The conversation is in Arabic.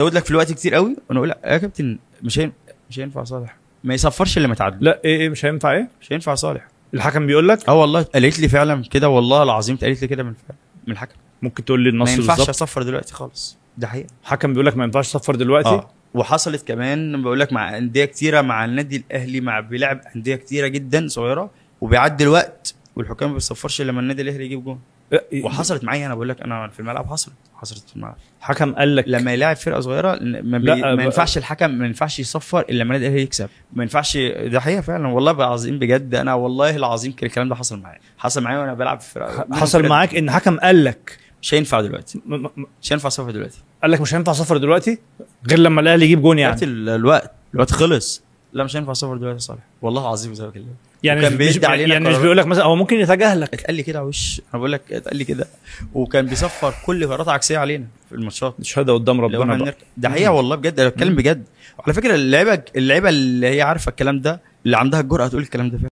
زود لك في الوقت كتير قوي وانا اقول يا كابتن مش هينفع صالح ما يصفرش اللي متعدي. لا ايه مش هينفع ايه؟ مش هينفع صالح. الحكم بيقول لك؟ والله قالت لي فعلا كده، والله العظيم قالت لي كده من الحكم. ممكن تقول لي النص بالظبط؟ ما ينفعش اصفر دلوقتي خالص، ده حقيقه. الحكم بيقول لك ما ينفعش تصفر دلوقتي؟ وحصلت كمان بقول لك مع انديه كتيره، مع النادي الاهلي، مع بيلعب انديه كتيره جدا صغيره وبيعدي الوقت والحكام ما بيصفرش لما النادي الاهلي يجيب جون. وحصلت معايا، انا بقول لك انا في الملعب حصلت في الملعب. حكم قال لك لما يلاعب فرقه صغيره ما ينفعش الحكم ما ينفعش يصفر الا لما النادي الاهلي يكسب، ما ينفعش. ده حقيقه فعلا والله العظيم بجد، انا والله العظيم الكلام ده حصل معايا وانا بلعب في فرقه. حصل معاك ان حكم قال لك مش هينفع دلوقتي، مش هينفع صفر دلوقتي. قال لك مش هينفع صفر دلوقتي غير لما الاهلي يجيب جون يعني؟ الوقت خلص. لا مش هينفع صفر دلوقتي يا صالح، والله العظيم زي ما كده. يعني مش بيقول لك مثلا هو ممكن يتجاهلك؟ اتقال لي كده وش، انا بقول لك اتقال لي كده. وكان بيصفر كل قرارات عكسيه علينا في الماتشات. شهاده قدام ربنا. ده حقيقه والله بجد، انا بتكلم بجد. وعلى فكره اللعيبه اللي هي عارفه الكلام ده، اللي عندها الجرأه تقول الكلام ده فعلا.